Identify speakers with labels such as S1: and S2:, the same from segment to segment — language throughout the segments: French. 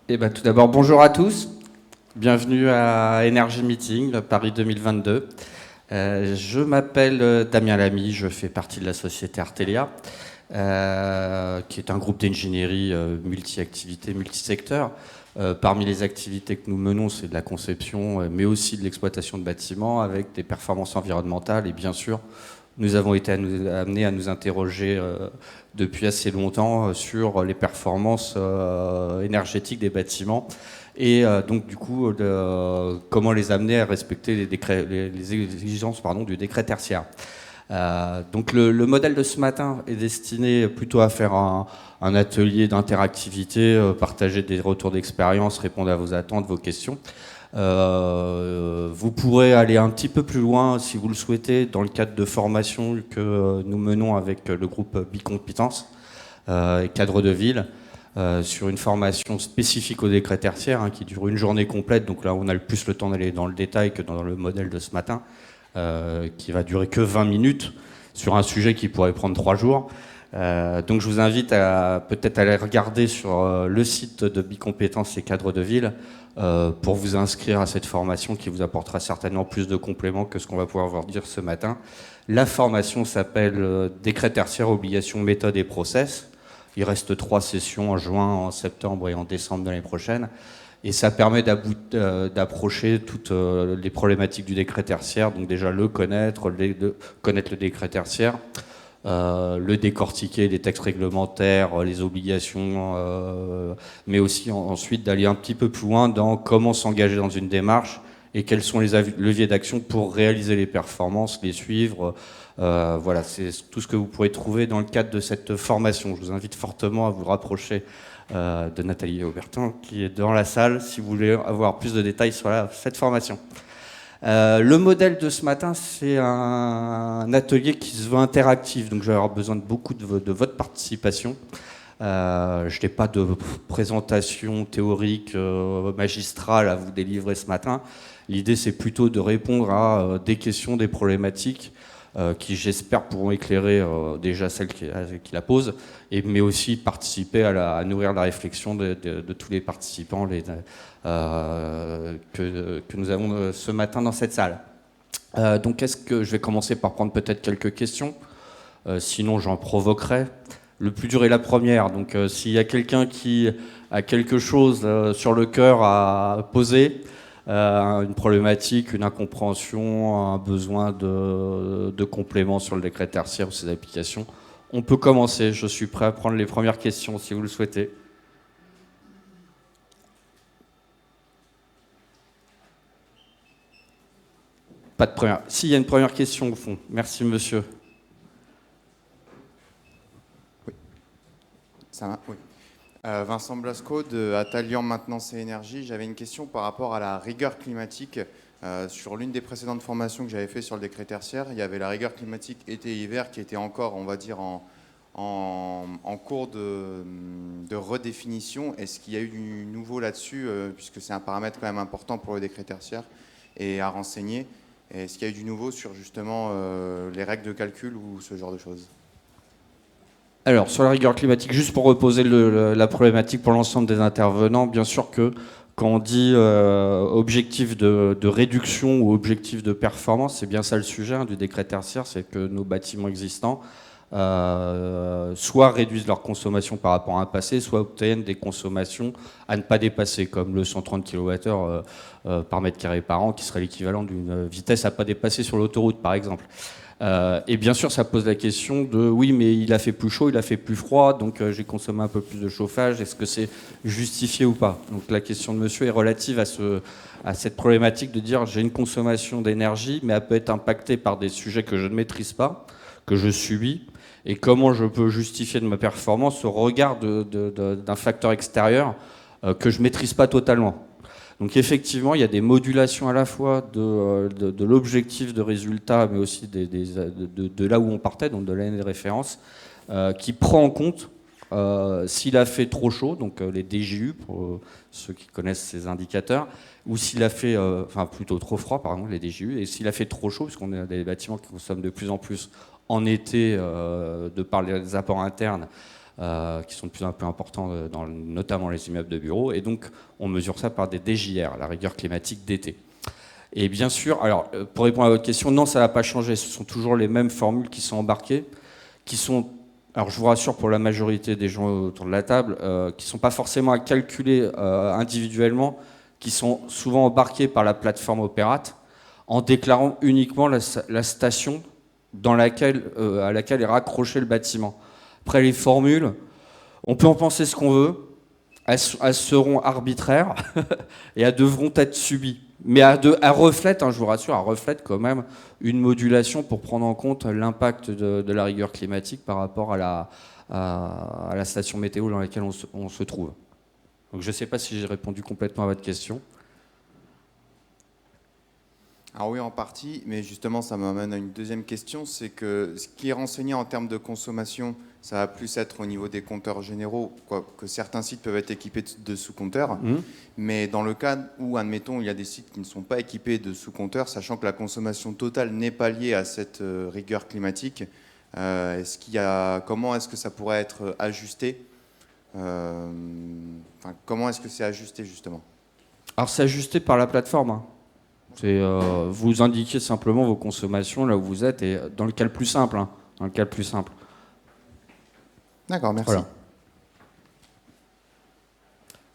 S1: Tout d'abord, bonjour à tous. Bienvenue à Energy Meeting, le Paris 2022. Je m'appelle Damien Lamy, je fais partie de la société Artelia, qui est un groupe d'ingénierie multi-activités, multi-secteurs. Parmi les activités que nous menons, c'est de la conception, mais aussi de l'exploitation de bâtiments avec des performances environnementales. Et bien sûr, nous avons été amenés à nous interroger depuis assez longtemps sur les performances énergétiques des bâtiments et donc du coup comment les amener à respecter les exigences du décret tertiaire. Donc le modèle de ce matin est destiné plutôt à faire un atelier d'interactivité, partager des retours d'expérience, répondre à vos attentes, vos questions. Vous pourrez aller un petit peu plus loin si vous le souhaitez dans le cadre de formations que nous menons avec le groupe Bicompétences et cadre de ville sur une formation spécifique au décret tertiaire qui dure une journée complète. Donc là on a le plus le temps d'aller dans le détail que dans le modèle de ce matin qui va durer que 20 minutes sur un sujet qui pourrait prendre 3 jours. Donc je vous invite à peut-être aller regarder sur le site de Bicompétences et cadres de ville pour vous inscrire à cette formation qui vous apportera certainement plus de compléments que ce qu'on va pouvoir vous dire ce matin. La formation s'appelle Décret tertiaire, obligations, méthodes et process. Il reste 3 sessions en juin, en septembre et en décembre de l'année prochaine. Et ça permet d'approcher toutes les problématiques du décret tertiaire, donc déjà le connaître, connaître le décret tertiaire, le décortiquer, les textes réglementaires, les obligations, mais aussi ensuite d'aller un petit peu plus loin dans comment s'engager dans une démarche et quels sont les leviers d'action pour réaliser les performances, les suivre. Voilà, c'est tout ce que vous pourrez trouver dans le cadre de cette formation. Je vous invite fortement à vous rapprocher de Nathalie Aubertin qui est dans la salle si vous voulez avoir plus de détails sur cette formation. Le modèle de ce matin, c'est un atelier qui se veut interactif, donc je vais avoir besoin de beaucoup de votre participation. Je n'ai pas de présentation théorique magistrale à vous délivrer ce matin. L'idée, c'est plutôt de répondre à des questions, des problématiques qui, j'espère, pourront éclairer déjà celles qui la posent, mais aussi participer à nourrir la réflexion de tous les participants que nous avons ce matin dans cette salle. Donc, est-ce que je vais commencer par prendre peut-être quelques questions, sinon j'en provoquerai. Le plus dur est la première, donc s'il y a quelqu'un qui a quelque chose sur le cœur à poser, une problématique, une incompréhension, un besoin de complément sur le décret tertiaire ou ses applications, on peut commencer. Je suis prêt à prendre les premières questions si vous le souhaitez. Pas de première. Si, il y a une première question au fond. Merci monsieur.
S2: Oui. Ça va, oui. Vincent Blasco de Atalian Maintenance et Énergie. J'avais une question par rapport à la rigueur climatique. Sur l'une des précédentes formations que j'avais fait sur le décret tertiaire, il y avait la rigueur climatique été-hiver qui était encore, on va dire, en cours de redéfinition. Est-ce qu'il y a eu du nouveau là-dessus, puisque c'est un paramètre quand même important pour le décret tertiaire et à renseigner. Est-ce qu'il y a eu du nouveau sur justement les règles de calcul ou ce genre de choses ?
S1: Alors, sur la rigueur climatique, juste pour reposer la problématique pour l'ensemble des intervenants, bien sûr que quand on dit objectif de réduction ou objectif de performance, c'est bien ça le sujet du décret tertiaire, c'est que nos bâtiments existants soit réduisent leur consommation par rapport à un passé, soit obtiennent des consommations à ne pas dépasser, comme le 130 kWh par mètre carré par an, qui serait l'équivalent d'une vitesse à ne pas dépasser sur l'autoroute, par exemple. Et bien sûr, ça pose la question de oui, mais il a fait plus chaud, il a fait plus froid, donc j'ai consommé un peu plus de chauffage. Est-ce que c'est justifié ou pas? Donc la question de monsieur est relative à cette problématique de dire j'ai une consommation d'énergie, mais elle peut être impactée par des sujets que je ne maîtrise pas, que je subis, et comment je peux justifier de ma performance au regard d'un facteur extérieur que je ne maîtrise pas totalement. Donc effectivement, il y a des modulations à la fois de l'objectif de résultat, mais aussi de là où on partait, donc de l'année de référence, qui prend en compte s'il a fait trop chaud, donc les DGU, pour ceux qui connaissent ces indicateurs, ou s'il a fait, enfin plutôt trop froid, pardon, les DGU, et s'il a fait trop chaud, puisqu'on a des bâtiments qui consomment de plus en plus en été, de par les apports internes, qui sont de plus en plus importants, notamment les immeubles de bureaux. Et donc, on mesure ça par des DJR, la rigueur climatique d'été. Et bien sûr, alors, pour répondre à votre question, non, ça ne va pas changer. Ce sont toujours les mêmes formules qui sont embarquées, qui sont, alors je vous rassure pour la majorité des gens autour de la table, qui ne sont pas forcément à calculer individuellement, qui sont souvent embarquées par la plateforme Opérate, en déclarant uniquement la station à laquelle est raccroché le bâtiment. Après, les formules, on peut en penser ce qu'on veut, elles seront arbitraires et elles devront être subies. Mais elles reflètent, je vous rassure, elles reflètent quand même une modulation pour prendre en compte l'impact de la rigueur climatique par rapport à la station météo dans laquelle on se trouve. Donc je ne sais pas si j'ai répondu complètement à votre question.
S2: Alors oui, en partie, mais justement, ça m'amène à une deuxième question, c'est que ce qui est renseigné en termes de consommation, ça va plus être au niveau des compteurs généraux, que certains sites peuvent être équipés de sous-compteurs, mais dans le cas où, admettons, il y a des sites qui ne sont pas équipés de sous-compteurs, sachant que la consommation totale n'est pas liée à cette rigueur climatique, comment est-ce que ça pourrait être ajusté comment est-ce que c'est ajusté, justement?
S1: Alors c'est ajusté par la plateforme. Vous indiquez simplement vos consommations là où vous êtes, et dans le cas le plus simple. Dans le cas le plus simple.
S2: D'accord, merci.
S1: Voilà.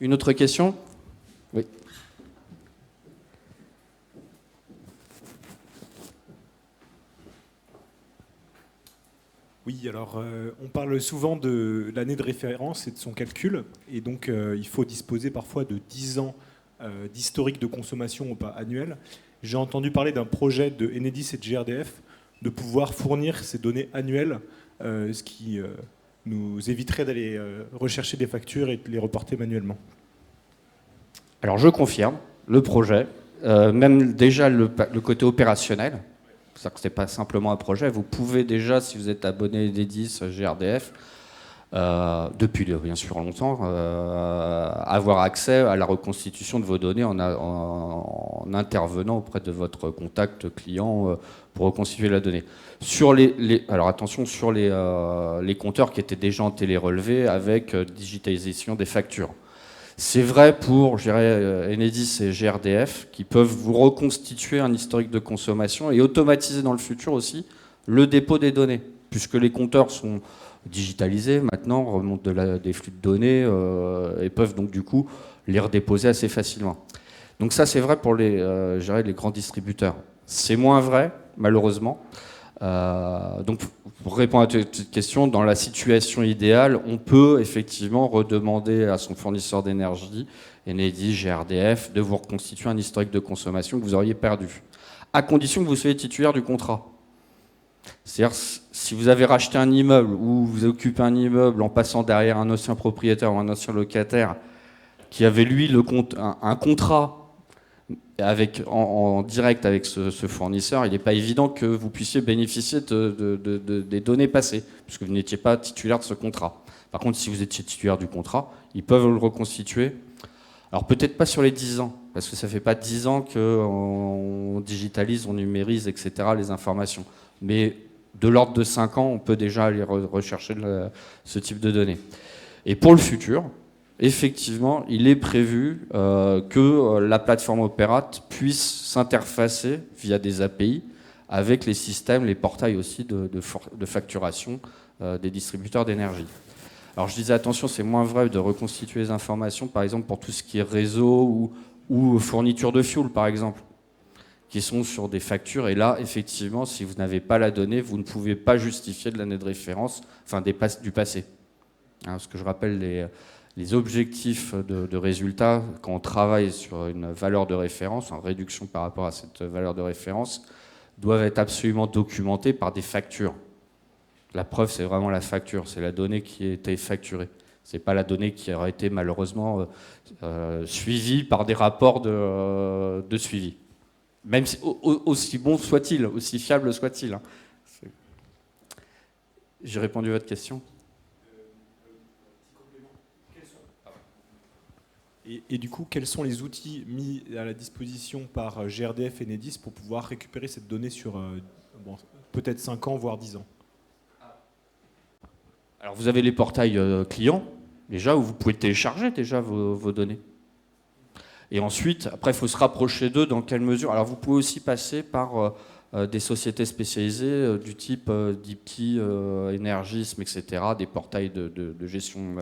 S1: Une autre question? Oui.
S3: Oui, alors on parle souvent de l'année de référence et de son calcul, et donc il faut disposer parfois de 10 ans d'historique de consommation ou pas annuel. J'ai entendu parler d'un projet de Enedis et de GRDF de pouvoir fournir ces données annuelles, ce qui nous éviterait d'aller rechercher des factures et de les reporter manuellement.
S1: Alors je confirme, le projet, même déjà le côté opérationnel, c'est-à-dire que ce n'est pas simplement un projet, vous pouvez déjà, si vous êtes abonné Enedis, GRDF, depuis bien sûr longtemps, avoir accès à la reconstitution de vos données en intervenant auprès de votre contact client pour reconstituer la donnée. Alors attention, sur les compteurs qui étaient déjà en télérelevé avec digitalisation des factures. C'est vrai pour, je dirais, Enedis et GRDF qui peuvent vous reconstituer un historique de consommation et automatiser dans le futur aussi le dépôt des données, puisque les compteurs sont digitalisés maintenant, remontent des flux de données et peuvent donc du coup les redéposer assez facilement. Donc ça c'est vrai pour les grands distributeurs. C'est moins vrai malheureusement. Donc pour répondre à cette question, dans la situation idéale, on peut effectivement redemander à son fournisseur d'énergie, Enedis, GRDF, de vous reconstituer un historique de consommation que vous auriez perdu, à condition que vous soyez titulaire du contrat. C'est-à-dire, si vous avez racheté un immeuble ou vous occupez un immeuble en passant derrière un ancien propriétaire ou un ancien locataire qui avait, lui, un contrat en direct avec ce fournisseur, il n'est pas évident que vous puissiez bénéficier des données passées, puisque vous n'étiez pas titulaire de ce contrat. Par contre, si vous étiez titulaire du contrat, ils peuvent le reconstituer. Alors peut-être pas sur les 10 ans, parce que ça ne fait pas 10 ans qu'on digitalise, on numérise, etc., les informations. Mais de l'ordre de 5 ans, on peut déjà aller rechercher ce type de données. Et pour le futur, effectivement, il est prévu que la plateforme Opérate puisse s'interfacer via des API avec les systèmes, les portails aussi de facturation des distributeurs d'énergie. Alors je disais attention, c'est moins vrai de reconstituer les informations, par exemple pour tout ce qui est réseau ou fourniture de fuel, par exemple, qui sont sur des factures. Et là, effectivement, si vous n'avez pas la donnée, vous ne pouvez pas justifier de l'année de référence, enfin du passé. Parce que je rappelle les objectifs de résultats, quand on travaille sur une valeur de référence, en réduction par rapport à cette valeur de référence, doivent être absolument documentés par des factures. La preuve, c'est vraiment la facture, c'est la donnée qui a été facturée. Ce n'est pas la donnée qui aura été malheureusement suivie par des rapports de suivi. Même si, aussi bon soit-il, aussi fiable soit-il. J'ai répondu à votre question.
S3: Et du coup, quels sont les outils mis à la disposition par GRDF et Enedis pour pouvoir récupérer cette donnée sur peut-être 5 ans, voire 10 ans?
S1: Alors Alors vous avez les portails clients, déjà, où vous pouvez télécharger déjà vos données. Et ensuite, après, il faut se rapprocher d'eux dans quelle mesure. Alors vous pouvez aussi passer par des sociétés spécialisées du type DeepKey, Energism, etc., des portails de gestion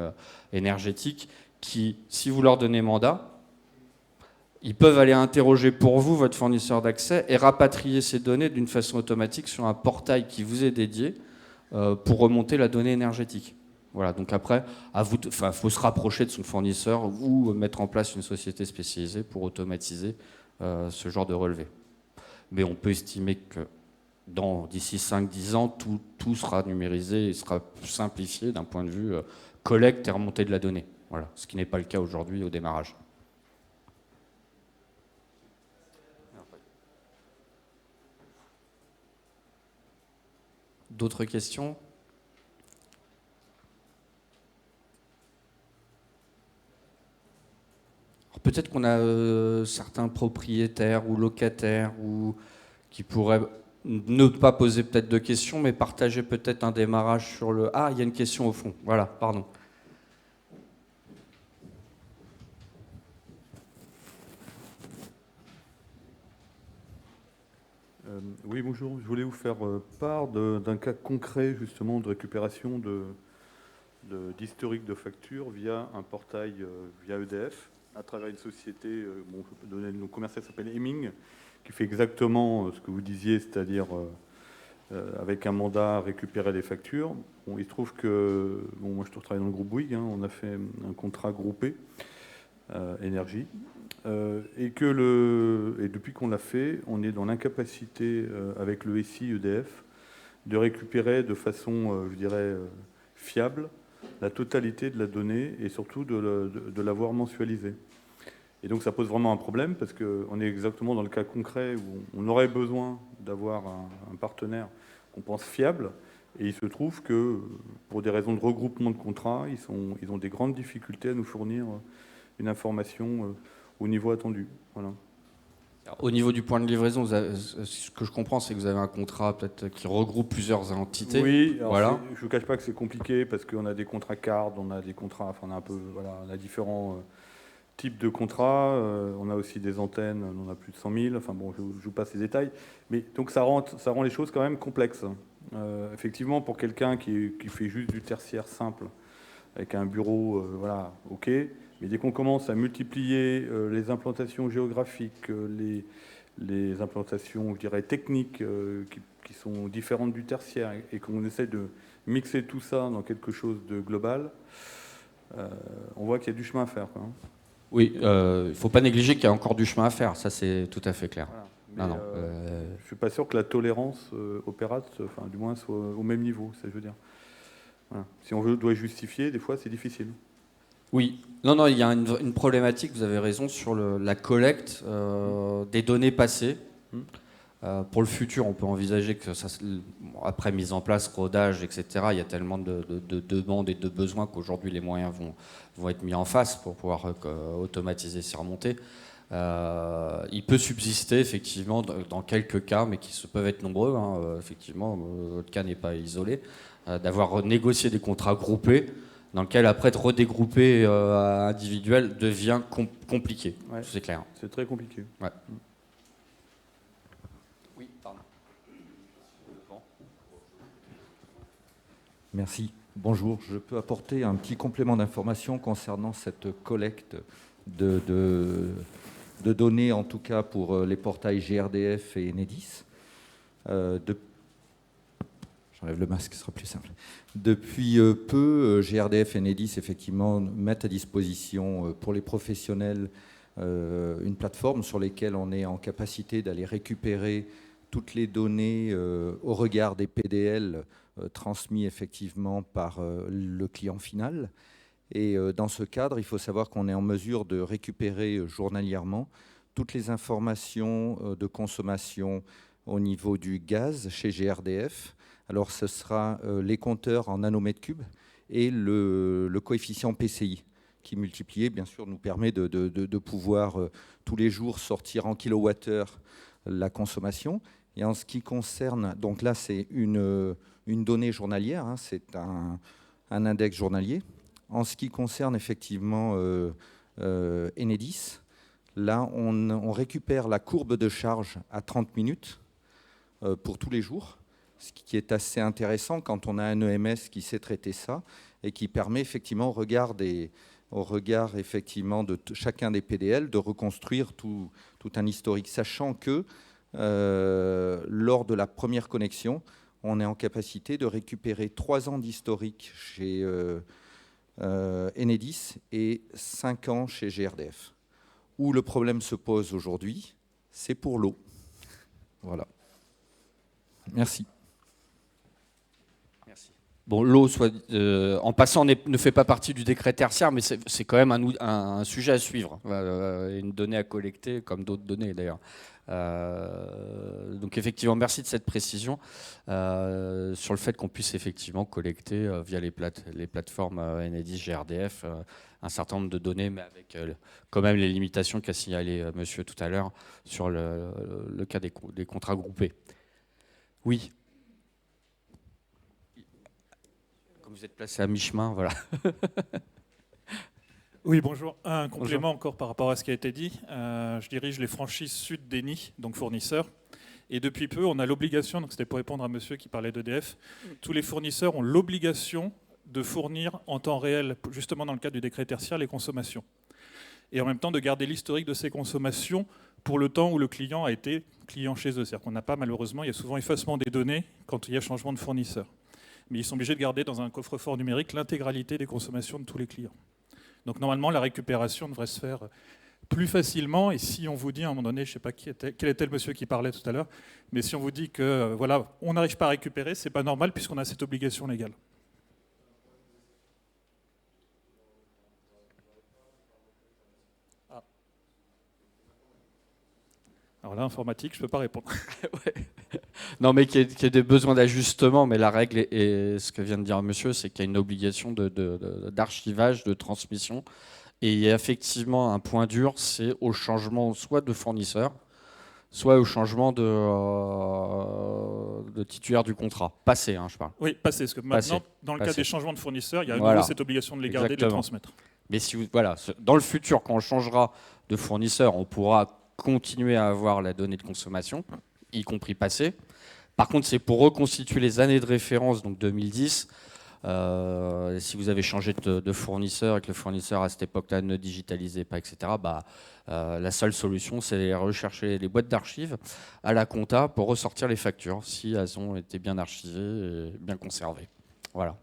S1: énergétique qui, si vous leur donnez mandat, ils peuvent aller interroger pour vous votre fournisseur d'accès et rapatrier ces données d'une façon automatique sur un portail qui vous est dédié pour remonter la donnée énergétique. Voilà, donc après, faut se rapprocher de son fournisseur ou mettre en place une société spécialisée pour automatiser ce genre de relevé. Mais on peut estimer que d'ici 5-10 ans, tout sera numérisé et sera simplifié d'un point de vue collecte et remontée de la donnée. Voilà, ce qui n'est pas le cas aujourd'hui au démarrage. D'autres questions ? Peut-être qu'on a certains propriétaires ou locataires qui pourraient ne pas poser peut-être de questions, mais partager peut-être un démarrage sur le... Ah, il y a une question au fond. Voilà, pardon.
S4: Oui, bonjour. Je voulais vous faire part d'un cas concret, justement, de récupération d'historique de factures via un portail via EDF, à travers une société, bon, je peux donner le nom commercial, s'appelle Hemming, qui fait exactement ce que vous disiez, c'est-à-dire avec un mandat récupérer les factures. Bon, il se trouve que, bon, moi je travaille dans le groupe Bouygues, hein, on a fait un contrat groupé énergie. Et depuis qu'on l'a fait, on est dans l'incapacité avec le SI EDF de récupérer de façon, je dirais, fiable la totalité de la donnée et surtout de l'avoir mensualisée. Et donc ça pose vraiment un problème parce qu'on est exactement dans le cas concret où on aurait besoin d'avoir un partenaire qu'on pense fiable. Et il se trouve que pour des raisons de regroupement de contrats, ils ont des grandes difficultés à nous fournir une information au niveau attendu. Voilà.
S1: Alors, au niveau du point de livraison, ce que je comprends, c'est que vous avez un contrat peut-être qui regroupe plusieurs entités.
S4: Oui, alors
S1: voilà.
S4: Je ne vous cache pas que c'est compliqué parce qu'on a des contrats CARD, on a des contrats, enfin on a un peu, voilà, on a différents types de contrats, on a aussi des antennes, on en a plus de 100 000, enfin bon, je vous passe les détails. Mais donc ça rend les choses quand même complexes. Effectivement, pour quelqu'un qui fait juste du tertiaire simple, avec un bureau, voilà, ok. Mais dès qu'on commence à multiplier les implantations géographiques, les implantations, je dirais, techniques qui sont différentes du tertiaire et qu'on essaie de mixer tout ça dans quelque chose de global, on voit qu'il y a du chemin à faire, quoi, hein.
S1: Oui, il ne faut pas négliger qu'il y a encore du chemin à faire, ça c'est tout à fait clair.
S4: Voilà. Je ne suis pas sûr que la tolérance opérate, enfin, du moins, soit au même niveau, ça je veux dire. Voilà. Si on doit justifier, des fois c'est difficile.
S1: Oui, non, il y a une problématique, vous avez raison, sur la collecte des données passées. Pour le futur, on peut envisager que ça, après mise en place, rodage, etc., il y a tellement de demandes et de besoins qu'aujourd'hui les moyens vont être mis en face pour pouvoir automatiser ces remontées. Il peut subsister effectivement dans quelques cas, mais qui peuvent être nombreux, hein, effectivement, votre cas n'est pas isolé, d'avoir négocié des contrats groupés dans lequel après de redégrouper individuel devient compliqué, ouais, c'est clair.
S4: C'est très compliqué.
S1: Ouais. Oui, pardon.
S5: Merci. Bonjour. Je peux apporter un petit complément d'information concernant cette collecte de données, en tout cas pour les portails GRDF et Enedis. J'enlève le masque, ce sera plus simple. Depuis peu, GRDF et Enedis, effectivement, mettent à disposition pour les professionnels une plateforme sur laquelle on est en capacité d'aller récupérer toutes les données au regard des PDL transmis effectivement par le client final. Et dans ce cadre, il faut savoir qu'on est en mesure de récupérer journalièrement toutes les informations de consommation au niveau du gaz chez GRDF. Alors ce sera les compteurs en nanomètres cubes et le coefficient PCI qui multiplié bien sûr nous permet de pouvoir tous les jours sortir en kilowattheure la consommation. Et en ce qui concerne, donc là c'est une donnée journalière, hein, c'est un un index journalier. En ce qui concerne effectivement Enedis, là, on récupère la courbe de charge à 30 minutes pour tous les jours, ce qui est assez intéressant quand on a un EMS qui sait traiter ça et qui permet effectivement, au regard effectivement de chacun des PDL, de reconstruire tout un historique, sachant que lors de la première connexion, on est en capacité de récupérer 3 ans d'historique chez Enedis et 5 ans chez GRDF. Où le problème se pose aujourd'hui, c'est pour l'eau. Voilà. Merci.
S1: Merci. Bon, l'eau, en passant, ne fait pas partie du décret tertiaire, mais c'est quand même un sujet à suivre, une donnée à collecter, comme d'autres données d'ailleurs. Donc effectivement, merci de cette précision sur le fait qu'on puisse effectivement collecter via les plateformes Enedis, GRDF, un certain nombre de données, mais avec quand même les limitations qu'a signalé monsieur tout à l'heure sur le cas des contrats groupés. Oui. Comme vous êtes placé à mi-chemin, voilà.
S6: Oui, bonjour. Un complément
S1: Bonjour.
S6: encore par rapport à ce qui a été dit. Je dirige les franchises sud d'Eni, donc fournisseurs. Et depuis peu, on a l'obligation, donc c'était pour répondre à monsieur qui parlait d'EDF, tous les fournisseurs ont l'obligation de fournir en temps réel, justement dans le cadre du décret tertiaire, les consommations. Et en même temps de garder l'historique de ces consommations pour le temps où le client a été client chez eux. C'est-à-dire qu'on n'a pas, malheureusement, il y a souvent effacement des données quand il y a changement de fournisseur. Mais ils sont obligés de garder dans un coffre-fort numérique l'intégralité des consommations de tous les clients. Donc normalement, la récupération devrait se faire plus facilement. Et si on vous dit, à un moment donné, je ne sais pas quel était le monsieur qui parlait tout à l'heure, mais si on vous dit que voilà, on n'arrive pas à récupérer, ce n'est pas normal puisqu'on a cette obligation légale. Ah. Alors là, informatique, je ne peux pas répondre.
S1: Ouais. Non, mais qu'il y ait des besoins d'ajustement, mais la règle, et ce que vient de dire monsieur, c'est qu'il y a une obligation d'archivage, de transmission. Et il y a effectivement un point dur, c'est au changement soit de fournisseur, soit au changement de titulaire du contrat. Passé, hein, je parle.
S6: Oui, passé, parce que maintenant, dans le cas des changements de fournisseurs, il y a à nouveau cette obligation de les garder, de les transmettre.
S1: Mais voilà, dans le futur, quand on changera de fournisseur, on pourra continuer à avoir la donnée de consommation, y compris passé. Par contre, c'est pour reconstituer les années de référence, donc 2010. Si vous avez changé de fournisseur et que le fournisseur à cette époque-là ne digitalisait pas, etc., la seule solution, c'est de rechercher les boîtes d'archives à la compta pour ressortir les factures, si elles ont été bien archivées et bien conservées. Voilà.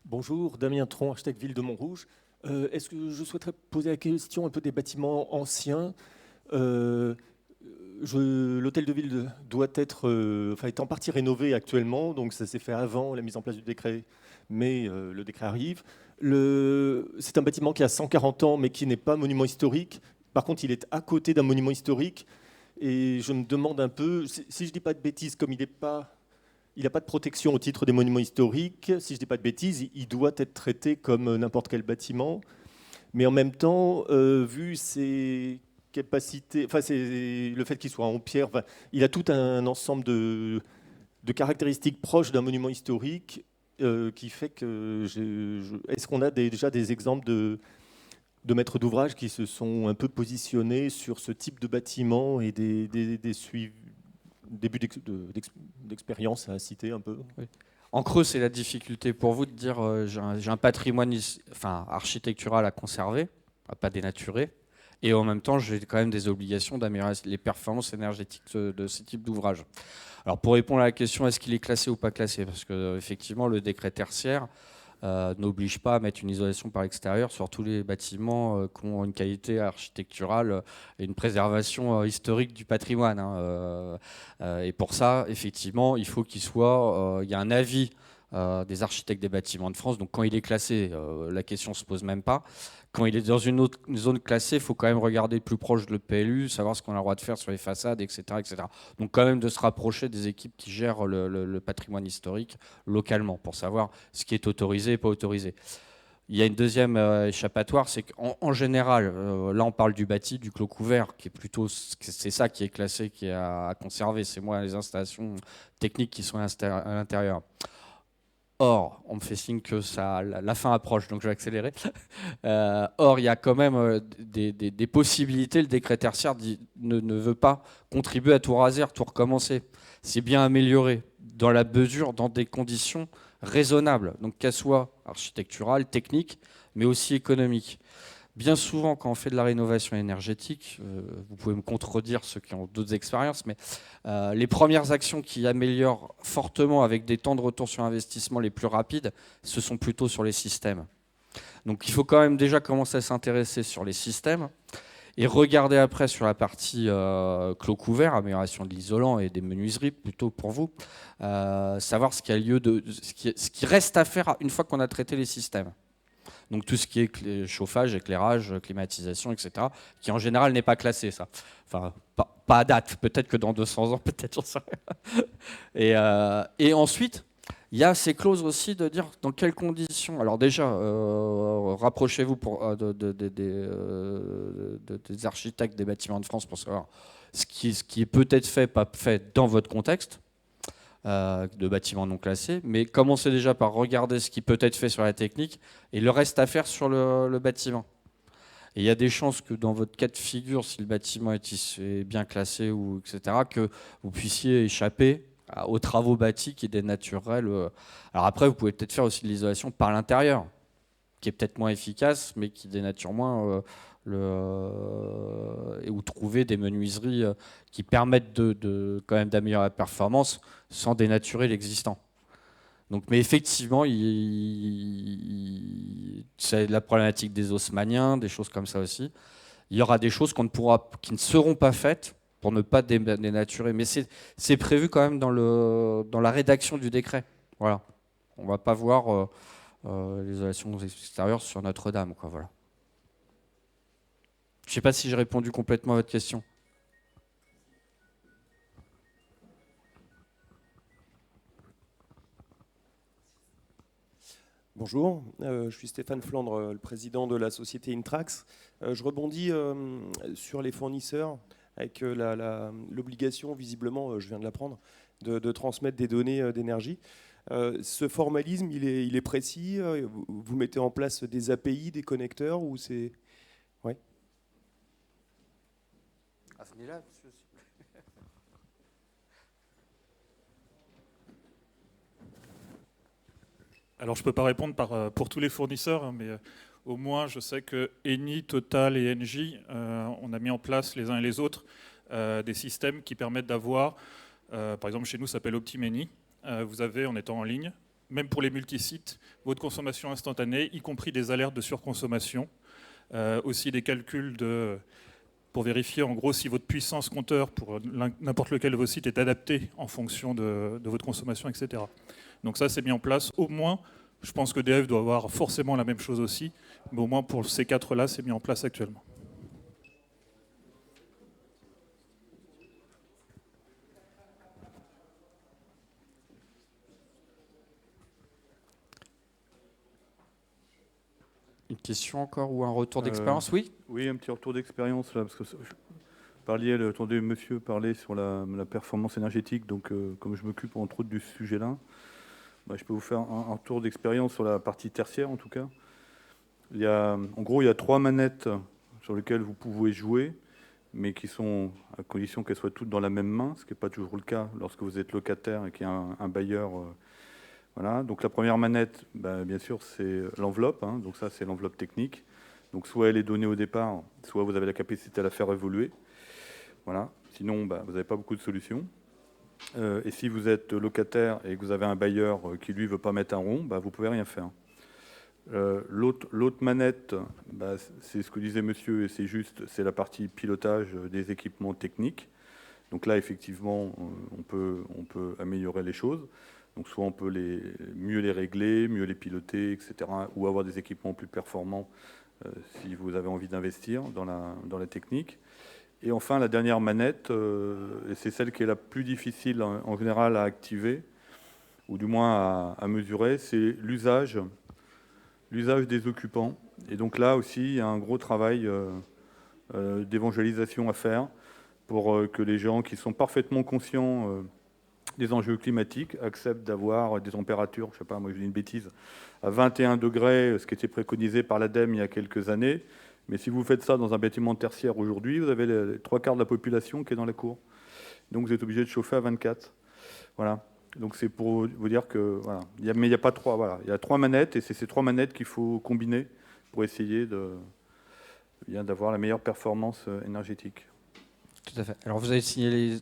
S7: Bonjour, Damien Tron, architecte Ville de Montrouge. Est-ce que je souhaiterais poser la question un peu des bâtiments anciens L'hôtel de ville doit être, est en partie rénové actuellement, donc ça s'est fait avant la mise en place du décret, mais le décret arrive. C'est un bâtiment qui a 140 ans, mais qui n'est pas monument historique. Par contre, il est à côté d'un monument historique, et je me demande un peu, si je ne dis pas de bêtises, comme il n'a pas de protection au titre des monuments historiques. Si je ne dis pas de bêtises, il doit être traité comme n'importe quel bâtiment. Mais en même temps, vu ses capacités, le fait qu'il soit en pierre, il a tout un ensemble de caractéristiques proches d'un monument historique qui fait que... Est-ce qu'on a déjà des exemples de maîtres d'ouvrage qui se sont un peu positionnés sur ce type de bâtiment et des débuts d'expérience à citer un peu?
S1: Oui. En creux, c'est la difficulté pour vous de dire j'ai un patrimoine architectural à conserver, à pas dénaturer, et en même temps, j'ai quand même des obligations d'améliorer les performances énergétiques de ces types d'ouvrages. Alors, pour répondre à la question, est-ce qu'il est classé ou pas classé? Parce que effectivement, le décret tertiaire n'oblige pas à mettre une isolation par l'extérieur sur tous les bâtiments qui ont une qualité architecturale et une préservation historique du patrimoine. Et pour ça, effectivement, il faut qu'il soit... Il y a un avis des architectes des bâtiments de France. Donc quand il est classé, la question ne se pose même pas. Quand il est dans une autre zone classée, il faut quand même regarder plus proche de l'EPLU, savoir ce qu'on a le droit de faire sur les façades, etc., etc. Donc quand même de se rapprocher des équipes qui gèrent le patrimoine historique localement pour savoir ce qui est autorisé et pas autorisé. Il y a une deuxième échappatoire, c'est qu'en général, là on parle du bâti, du clos couvert, qui est plutôt, c'est ça qui est classé, qui est à conserver. C'est moi les installations techniques qui sont à l'intérieur. Or, on me fait signe que la fin approche, donc je vais accélérer. Or, il y a quand même des possibilités. Le décret tertiaire ne veut pas contribuer à tout raser, tout recommencer. C'est bien amélioré dans la mesure, dans des conditions raisonnables, donc qu'elles soient architecturales, techniques, mais aussi économiques. Bien souvent, quand on fait de la rénovation énergétique, vous pouvez me contredire ceux qui ont d'autres expériences, mais les premières actions qui améliorent fortement avec des temps de retour sur investissement les plus rapides, ce sont plutôt sur les systèmes. Donc il faut quand même déjà commencer à s'intéresser sur les systèmes et regarder après sur la partie clos couvert, amélioration de l'isolant et des menuiseries plutôt pour vous, savoir ce qui reste à faire une fois qu'on a traité les systèmes. Donc tout ce qui est chauffage, éclairage, climatisation, etc., qui en général n'est pas classé, ça. Enfin, pas à date, peut-être que dans 200 ans, peut-être, j'en sais rien. Et ensuite, il y a ces clauses aussi de dire dans quelles conditions. Alors déjà, rapprochez-vous des architectes des bâtiments de France pour savoir ce qui est peut-être fait, pas fait dans votre contexte. De bâtiments non classés, mais commencez déjà par regarder ce qui peut être fait sur la technique et le reste à faire sur le bâtiment. Et il y a des chances que dans votre cas de figure, si le bâtiment est bien classé, ou etc., que vous puissiez échapper aux travaux bâtis qui dénatureraient le... Alors après, vous pouvez peut-être faire aussi de l'isolation par l'intérieur, qui est peut-être moins efficace, mais qui dénature moins ou trouver des menuiseries qui permettent quand même d'améliorer la performance sans dénaturer l'existant. Donc, mais effectivement, c'est la problématique des haussmanniens, des choses comme ça aussi. Il y aura des choses qui ne seront pas faites pour ne pas dénaturer. Mais c'est prévu quand même dans la rédaction du décret. Voilà. On ne va pas voir l'isolation extérieure sur Notre-Dame, quoi, voilà. Je ne sais pas si j'ai répondu complètement à votre question.
S8: Bonjour, je suis Stéphane Flandre, le président de la société Intrax. Je rebondis sur les fournisseurs avec l'obligation, visiblement, je viens de l'apprendre, de transmettre des données d'énergie. Ce formalisme, il est précis. Vous mettez en place des API, des connecteurs, ou c'est... Ouais.
S1: Ah, venez là, monsieur.
S6: Alors je ne peux pas répondre pour tous les fournisseurs, hein, mais au moins je sais que Eni, Total et Engie, on a mis en place les uns et les autres des systèmes qui permettent d'avoir, par exemple chez nous ça s'appelle Optimeni, vous avez en étant en ligne, même pour les multisites, votre consommation instantanée, y compris des alertes de surconsommation, aussi des calculs pour vérifier en gros si votre puissance compteur pour n'importe lequel de vos sites est adapté en fonction de votre consommation, etc. Donc ça, c'est mis en place. Au moins, je pense que DF doit avoir forcément la même chose aussi, mais au moins pour ces quatre-là, c'est mis en place actuellement.
S1: Une question encore ou un retour d'expérience? Oui.
S4: Oui, un petit retour d'expérience là, parce que attendez, monsieur parlait sur la performance énergétique, donc comme je m'occupe entre autres du sujet-là, je peux vous faire un retour d'expérience sur la partie tertiaire en tout cas. En gros, il y a 3 manettes sur lesquelles vous pouvez jouer, mais qui sont à condition qu'elles soient toutes dans la même main, ce qui n'est pas toujours le cas lorsque vous êtes locataire et qu'il y a un bailleur. Voilà. Donc la première manette, bien sûr, c'est l'enveloppe. Hein, donc ça, c'est l'enveloppe technique. Donc soit elle est donnée au départ, soit vous avez la capacité à la faire évoluer. Voilà. Sinon, vous n'avez pas beaucoup de solutions. Et si vous êtes locataire et que vous avez un bailleur qui, lui, ne veut pas mettre un rond, vous ne pouvez rien faire. L'autre manette, c'est ce que disait monsieur, et c'est juste, c'est la partie pilotage des équipements techniques. Donc là, effectivement, on peut améliorer les choses. Donc soit on peut mieux les régler, mieux les piloter, etc. Ou avoir des équipements plus performants si vous avez envie d'investir dans la technique. Et enfin, la dernière manette, et c'est celle qui est la plus difficile en général à activer, ou du moins à mesurer, c'est l'usage l'usage des occupants. Et donc là aussi, il y a un gros travail d'évangélisation à faire pour que les gens qui sont parfaitement conscients des enjeux climatiques acceptent d'avoir des températures, je ne sais pas, moi je dis une bêtise, à 21 degrés, ce qui était préconisé par l'ADEME il y a quelques années. Mais si vous faites ça dans un bâtiment tertiaire aujourd'hui, vous avez les 3/4 de la population qui est dans la cour. Donc vous êtes obligé de chauffer à 24. Voilà. Donc c'est pour vous dire que voilà. Mais il n'y a pas 3. Voilà. Il y a 3 manettes et c'est ces 3 manettes qu'il faut combiner pour essayer d'avoir la meilleure performance énergétique.
S1: Tout à fait. Alors vous avez signalé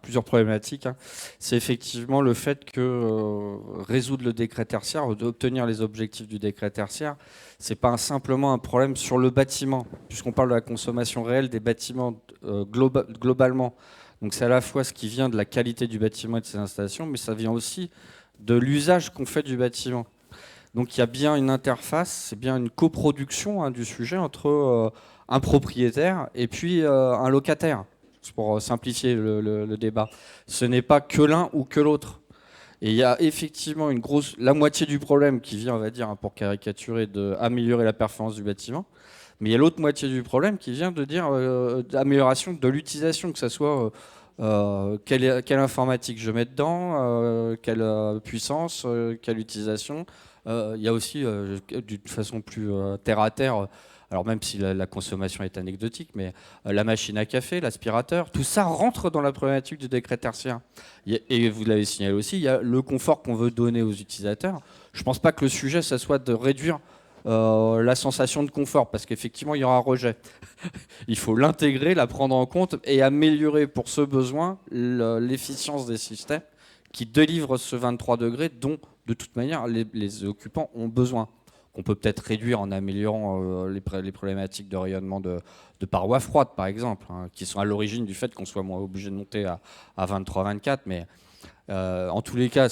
S1: plusieurs problématiques. Hein. C'est effectivement le fait que résoudre le décret tertiaire, obtenir les objectifs du décret tertiaire, c'est pas simplement un problème sur le bâtiment, puisqu'on parle de la consommation réelle des bâtiments globalement. Donc c'est à la fois ce qui vient de la qualité du bâtiment et de ses installations, mais ça vient aussi de l'usage qu'on fait du bâtiment. Donc il y a bien une interface, c'est bien une coproduction du sujet entre un propriétaire et puis un locataire, pour simplifier le débat. Ce n'est pas que l'un ou que l'autre. Et il y a effectivement la moitié du problème qui vient, on va dire, pour caricaturer, d'améliorer la performance du bâtiment. Mais il y a l'autre moitié du problème qui vient de dire d'amélioration de l'utilisation, que ce soit quelle informatique je mets dedans, quelle puissance, quelle utilisation. Il y a aussi, d'une façon plus terre à terre, alors même si la consommation est anecdotique, mais la machine à café, l'aspirateur, tout ça rentre dans la problématique du décret tertiaire. Et vous l'avez signalé aussi, il y a le confort qu'on veut donner aux utilisateurs. Je ne pense pas que le sujet, ça soit de réduire la sensation de confort, parce qu'effectivement, il y aura un rejet. Il faut l'intégrer, la prendre en compte et améliorer pour ce besoin l'efficience des systèmes qui délivrent ce 23 degrés dont, de toute manière, les occupants ont besoin. On peut peut-être réduire en améliorant les problématiques de rayonnement de parois froides, par exemple, hein, qui sont à l'origine du fait qu'on soit moins obligé de monter à 23-24. Mais en tous les cas,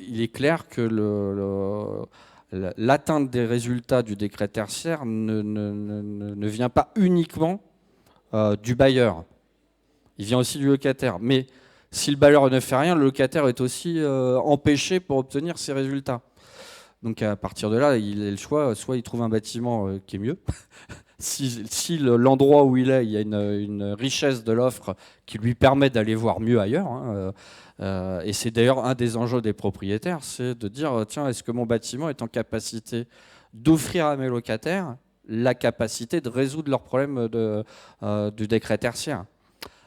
S1: il est clair que l'atteinte des résultats du décret tertiaire ne vient pas uniquement du bailleur. Il vient aussi du locataire. Mais si le bailleur ne fait rien, le locataire est aussi empêché pour obtenir ces résultats. Donc à partir de là, il a le choix, soit il trouve un bâtiment qui est mieux. si l'endroit où il est, il y a une richesse de l'offre qui lui permet d'aller voir mieux ailleurs, hein, et c'est d'ailleurs un des enjeux des propriétaires, c'est de dire, tiens, est-ce que mon bâtiment est en capacité d'offrir à mes locataires la capacité de résoudre leurs problèmes du décret tertiaire.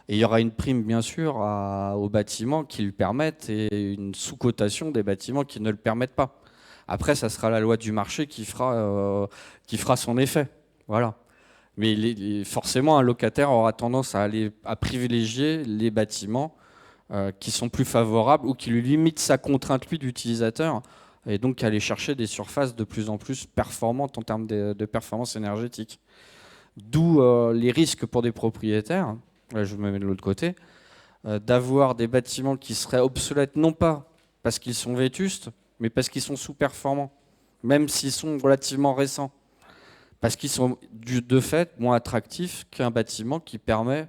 S1: Et il y aura une prime, bien sûr, aux bâtiments qui le permettent et une sous-cotation des bâtiments qui ne le permettent pas. Après, ça sera la loi du marché qui fera son effet. Voilà. Mais forcément, un locataire aura tendance à privilégier les bâtiments qui sont plus favorables ou qui lui limitent sa contrainte, lui, d'utilisateur, et donc aller chercher des surfaces de plus en plus performantes en termes de performance énergétique. D'où les risques pour des propriétaires, je me mets de l'autre côté, d'avoir des bâtiments qui seraient obsolètes, non pas parce qu'ils sont vétustes, mais parce qu'ils sont sous-performants, même s'ils sont relativement récents. Parce qu'ils sont, de fait, moins attractifs qu'un bâtiment qui permet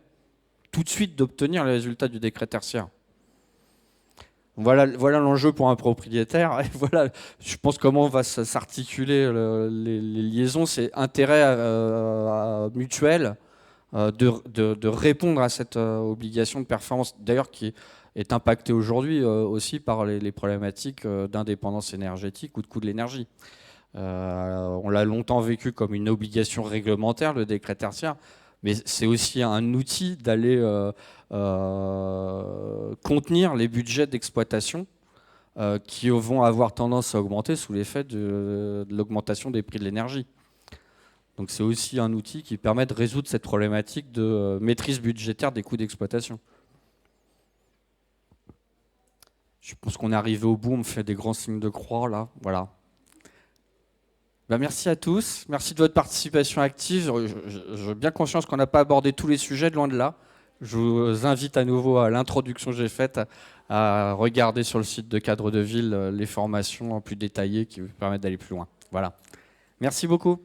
S1: tout de suite d'obtenir les résultats du décret tertiaire. Voilà l'enjeu pour un propriétaire. Et voilà, je pense comment va s'articuler les liaisons. C'est intérêt mutuel de répondre à cette obligation de performance, d'ailleurs qui est impactée aujourd'hui aussi par les problématiques d'indépendance énergétique ou de coût de l'énergie. On l'a longtemps vécu comme une obligation réglementaire, le décret tertiaire, mais c'est aussi un outil d'aller contenir les budgets d'exploitation qui vont avoir tendance à augmenter sous l'effet de l'augmentation des prix de l'énergie. Donc c'est aussi un outil qui permet de résoudre cette problématique de maîtrise budgétaire des coûts d'exploitation. Je pense qu'on est arrivé au bout, on me fait des grands signes de croix là, voilà. Ben, merci à tous, merci de votre participation active. J'ai bien conscience qu'on n'a pas abordé tous les sujets, de loin de là. Je vous invite à nouveau à l'introduction que j'ai faite à regarder sur le site de Cadre de Ville les formations plus détaillées qui vous permettent d'aller plus loin. Voilà. Merci beaucoup.